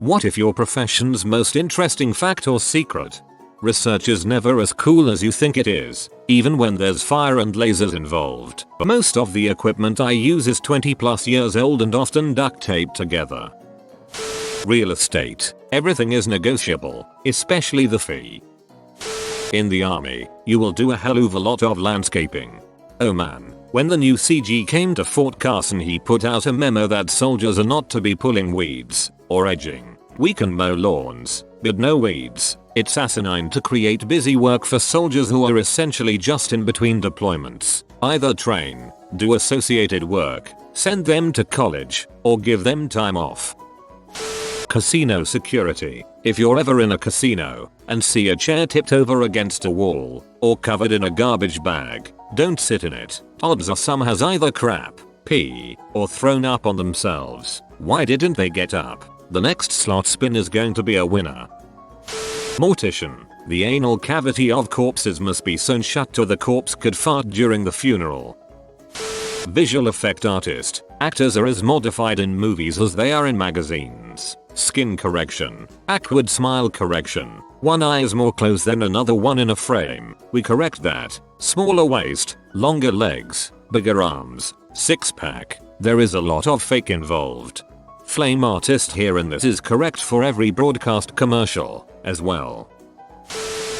What if your profession's most interesting fact or secret? Research is never as cool as you think it is, even when there's fire and lasers involved. Most of the equipment I use is 20+ years old and often duct taped together. Real estate. Everything is negotiable, especially the fee. In the army, you will do a hell of a lot of landscaping. Oh man, when the new CG came to Fort Carson, he put out a memo that soldiers are not to be pulling weeds or edging. We can mow lawns, but no weeds. It's asinine to create busy work for soldiers who are essentially just in between deployments. Either train, do associated work, send them to college, or give them time off. Casino security. If you're ever in a casino and see a chair tipped over against a wall or covered in a garbage bag, don't sit in it. Odds are some has either crap, pee, or thrown up on themselves. Why didn't they get up? The next slot spin is going to be a winner. Mortician. The anal cavity of corpses must be sewn shut so the corpse could fart during the funeral. Visual effect artist. Actors are as modified in movies as they are in magazines. Skin correction. Awkward smile correction. One eye is more closed than another one in a frame. We correct that. Smaller waist, longer legs, bigger arms, six-pack. There is a lot of fake involved. Flame artist here, and this is correct for every broadcast commercial as well.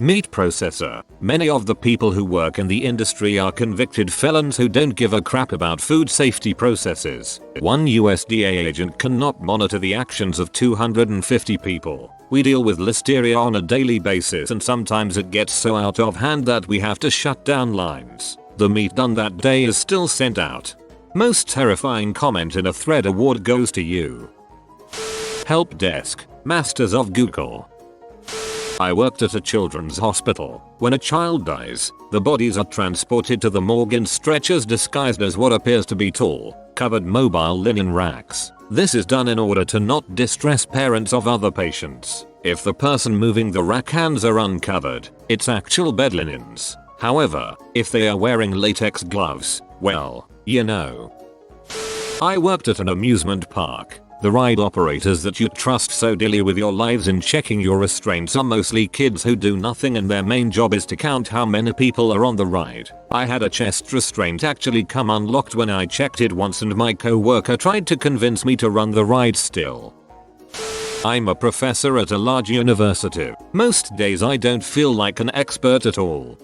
Meat processor. Many of the people who work in the industry are convicted felons who don't give a crap about food safety processes. One USDA agent cannot monitor the actions of 250 people. We deal with listeria on a daily basis, and sometimes it gets so out of hand that we have to shut down lines. The meat done that day is still sent out. Most terrifying comment in a thread award goes to you. Help desk. Masters of Google. I worked at a children's hospital. When a child dies, the bodies are transported to the morgue in stretchers disguised as what appears to be tall, covered mobile linen racks. This is done in order to not distress parents of other patients. If the person moving the rack hands are uncovered, it's actual bed linens. However, if they are wearing latex gloves, well, you know. I worked at an amusement park. The ride operators that you trust so dearly with your lives in checking your restraints are mostly kids who do nothing, and their main job is to count how many people are on the ride. I had a chest restraint actually come unlocked when I checked it once, and my co-worker tried to convince me to run the ride still. I'm a professor at a large university. Most days I don't feel like an expert at all.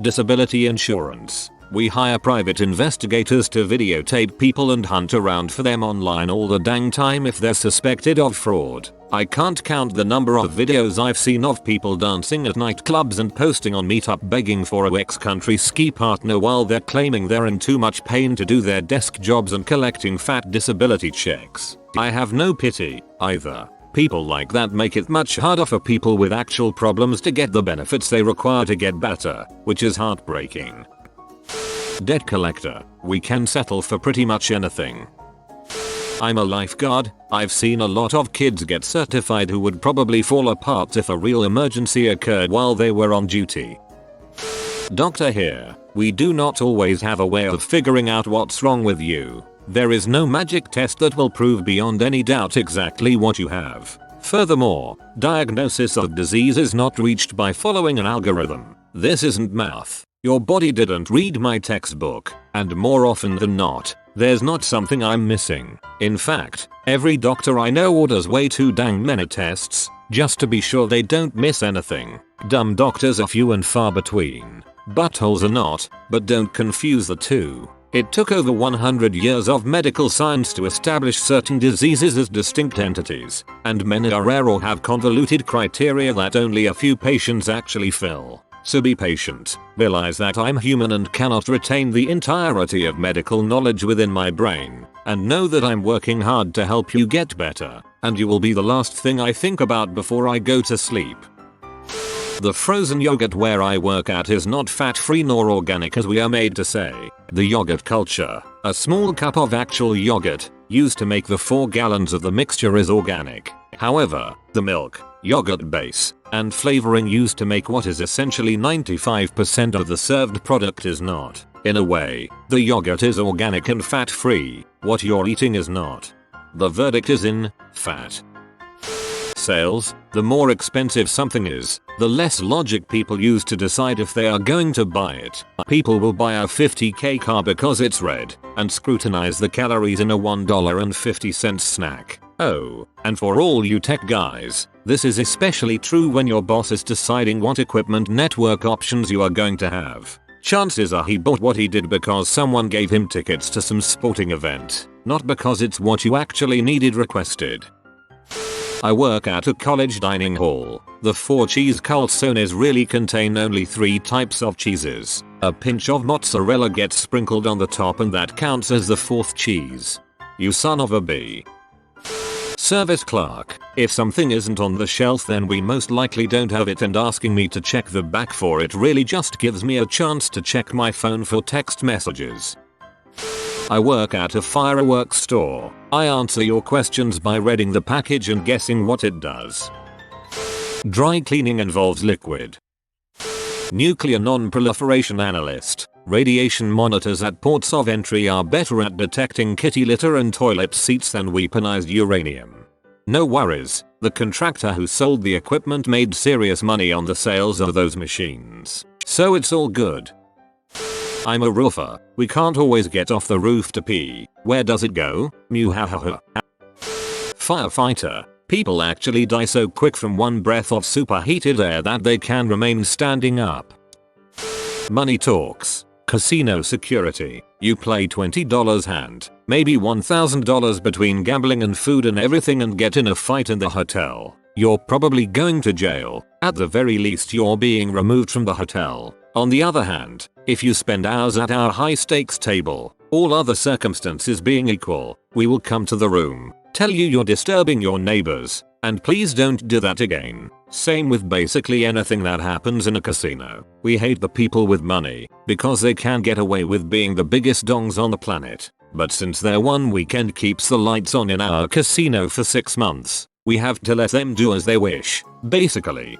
Disability insurance. We hire private investigators to videotape people and hunt around for them online all the dang time if they're suspected of fraud. I can't count the number of videos I've seen of people dancing at nightclubs and posting on Meetup begging for a ex-country ski partner while they're claiming they're in too much pain to do their desk jobs and collecting fat disability checks. I have no pity, either. People like that make it much harder for people with actual problems to get the benefits they require to get better, which is heartbreaking. Debt collector. We can settle for pretty much anything. I'm a lifeguard. I've seen a lot of kids get certified who would probably fall apart if a real emergency occurred while they were on duty. Doctor here. We do not always have a way of figuring out what's wrong with you. There is no magic test that will prove beyond any doubt exactly what you have. Furthermore, diagnosis of disease is not reached by following an algorithm. This isn't math. Your body didn't read my textbook, and more often than not, there's not something I'm missing. In fact, every doctor I know orders way too dang many tests, just to be sure they don't miss anything. Dumb doctors are few and far between. Buttholes are not, but don't confuse the two. It took over 100 years of medical science to establish certain diseases as distinct entities, and many are rare or have convoluted criteria that only a few patients actually fill. So be patient, realize that I'm human and cannot retain the entirety of medical knowledge within my brain, and know that I'm working hard to help you get better, and you will be the last thing I think about before I go to sleep. The frozen yogurt where I work at is not fat-free nor organic as we are made to say. The yogurt culture, a small cup of actual yogurt, used to make the 4 gallons of the mixture is organic. However, the milk, yogurt base, and flavoring used to make what is essentially 95% of the served product is not. In a way, the yogurt is organic and fat-free. What you're eating is not. The verdict is in fat. sales, the more expensive something is, the less logic people use to decide if they are going to buy it. People will buy a $50k car because it's red, and scrutinize the calories in a $1.50 snack. Oh, and for all you tech guys, this is especially true when your boss is deciding what equipment network options you are going to have. Chances are he bought what he did because someone gave him tickets to some sporting event, not because it's what you actually needed requested. I work at a college dining hall. The 4-cheese calzones really contain only 3 types of cheeses. A pinch of mozzarella gets sprinkled on the top and that counts as the 4th cheese. You son of a bee. Service clerk. If something isn't on the shelf then we most likely don't have it, and asking me to check the back for it really just gives me a chance to check my phone for text messages. I work at a fireworks store. I answer your questions by reading the package and guessing what it does. Dry cleaning involves liquid. Nuclear non-proliferation analyst. Radiation monitors at ports of entry are better at detecting kitty litter and toilet seats than weaponized uranium. No worries, the contractor who sold the equipment made serious money on the sales of those machines. So it's all good. I'm a roofer. We can't always get off the roof to pee. Where does it go? Mew ha ha ha. Firefighter. People actually die so quick from one breath of superheated air that they can remain standing up. Money talks. Casino security. You play $20 hand, maybe $1,000 between gambling and food and everything, and get in a fight in the hotel. You're probably going to jail. At the very least you're being removed from the hotel. On the other hand, if you spend hours at our high stakes table, all other circumstances being equal, we will come to the room, tell you you're disturbing your neighbors, and please don't do that again. Same with basically anything that happens in a casino. We hate the people with money because they can get away with being the biggest dongs on the planet. But since their one weekend keeps the lights on in our casino for 6 months, we have to let them do as they wish, basically.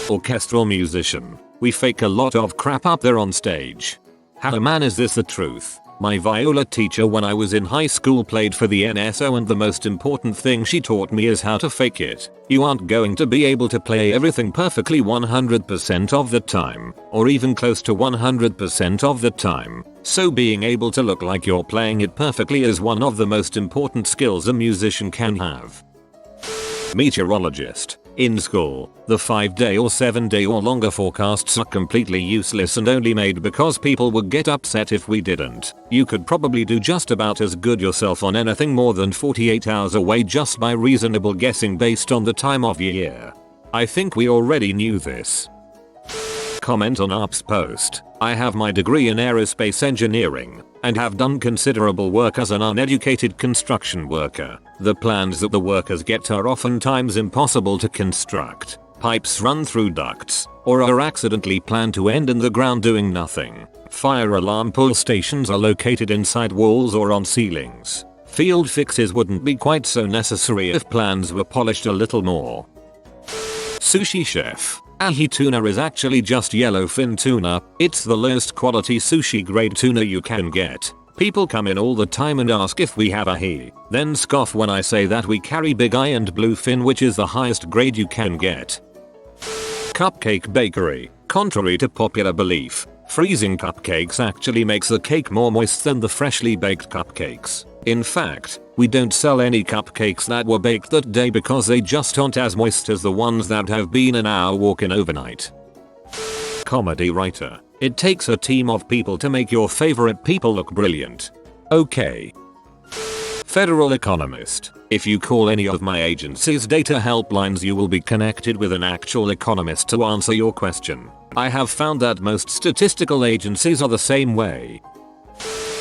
Orchestral musician. We fake a lot of crap up there on stage. Hello man, is this the truth? My viola teacher when I was in high school played for the NSO, and the most important thing she taught me is how to fake it. You aren't going to be able to play everything perfectly 100% of the time, or even close to 100% of the time. So being able to look like you're playing it perfectly is one of the most important skills a musician can have. Meteorologist. In school, the 5-day or 7-day or longer forecasts are completely useless and only made because people would get upset if we didn't. You could probably do just about as good yourself on anything more than 48 hours away just by reasonable guessing based on the time of year. I think we already knew this. Comment on Up's post. I have my degree in aerospace engineering and have done considerable work as an uneducated construction worker. The plans that the workers get are oftentimes impossible to construct. Pipes run through ducts, or are accidentally planned to end in the ground doing nothing. Fire alarm pull stations are located inside walls or on ceilings. Field fixes wouldn't be quite so necessary if plans were polished a little more. Sushi chef. Ahi tuna is actually just yellowfin tuna. It's the lowest quality sushi grade tuna you can get. People come in all the time and ask if we have ahi, then scoff when I say that we carry big eye and bluefin, which is the highest grade you can get. Cupcake bakery. Contrary to popular belief, freezing cupcakes actually makes the cake more moist than the freshly baked cupcakes. In fact, we don't sell any cupcakes that were baked that day because they just aren't as moist as the ones that have been an hour walking overnight. Comedy writer. It takes a team of people to make your favorite people look brilliant. Okay. Federal economist. If you call any of my agency's data helplines you will be connected with an actual economist to answer your question. I have found that most statistical agencies are the same way.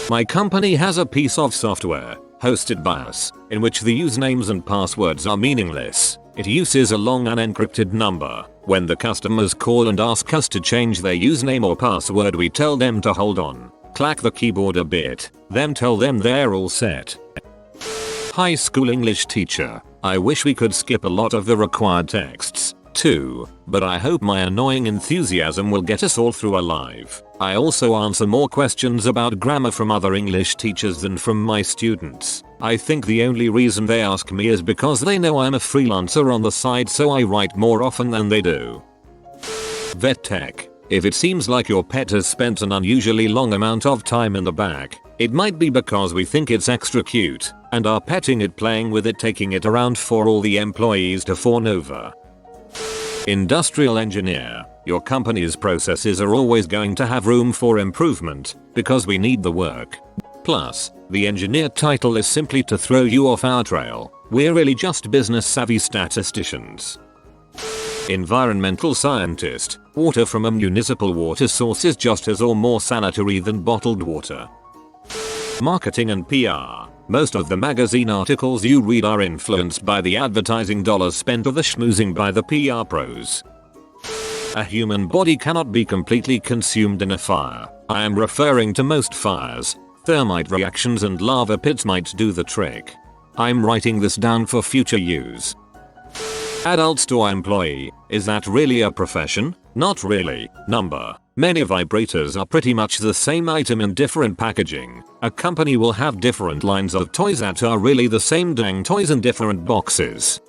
My company has a piece of software, hosted by us, in which the usernames and passwords are meaningless. It uses a long unencrypted number. When the customers call and ask us to change their username or password we tell them to hold on, clack the keyboard a bit, then tell them they're all set. High school English teacher. I wish we could skip a lot of the required texts. 2. But I hope my annoying enthusiasm will get us all through alive. I also answer more questions about grammar from other English teachers than from my students. I think the only reason they ask me is because they know I'm a freelancer on the side, so I write more often than they do. Vet tech. If it seems like your pet has spent an unusually long amount of time in the back, it might be because we think it's extra cute and are petting it, playing with it, taking it around for all the employees to fawn over. Industrial engineer. Your company's processes are always going to have room for improvement because we need the work. Plus, the engineer title is simply to throw you off our trail. We're really just business savvy statisticians. Environmental scientist. Water from a municipal water source is just as or more sanitary than bottled water. Marketing and PR. Most of the magazine articles you read are influenced by the advertising dollars spent or the schmoozing by the PR pros. A human body cannot be completely consumed in a fire. I am referring to most fires. Thermite reactions and lava pits might do the trick. I'm writing this down for future use. Adult store employee. Is that really a profession? Not really. Number. Many vibrators are pretty much the same item in different packaging. A company will have different lines of toys that are really the same dang toys in different boxes.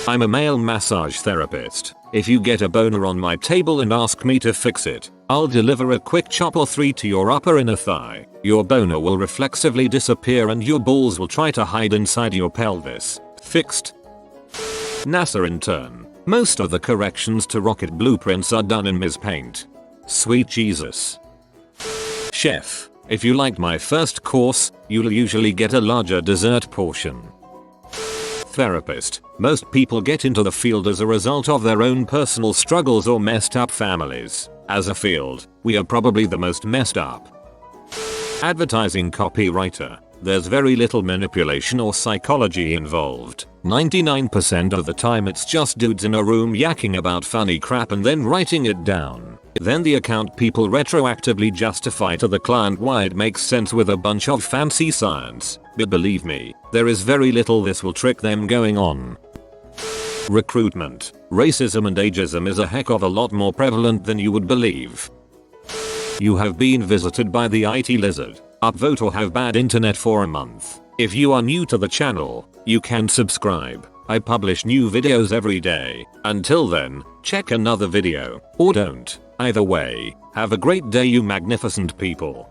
I'm a male massage therapist. If you get a boner on my table and ask me to fix it, I'll deliver a quick chop or 3 to your upper inner thigh. Your boner will reflexively disappear and your balls will try to hide inside your pelvis. Fixed. NASA intern. Most of the corrections to rocket blueprints are done in Ms. Paint. Sweet Jesus. Chef. If you liked my first course, you'll usually get a larger dessert portion. Therapist. Most people get into the field as a result of their own personal struggles or messed up families. As a field, we are probably the most messed up. Advertising copywriter. There's very little manipulation or psychology involved. 99% of the time it's just dudes in a room yakking about funny crap and then writing it down. Then the account people retroactively justify to the client why it makes sense with a bunch of fancy science. But believe me, there is very little this will trick them going on. Recruitment. Racism and ageism is a heck of a lot more prevalent than you would believe. You have been visited by the IT lizard. Upvote or have bad internet for a month. If you are new to the channel, you can subscribe. I publish new videos every day. Until then, check another video. Or don't. Either way, have a great day, you magnificent people.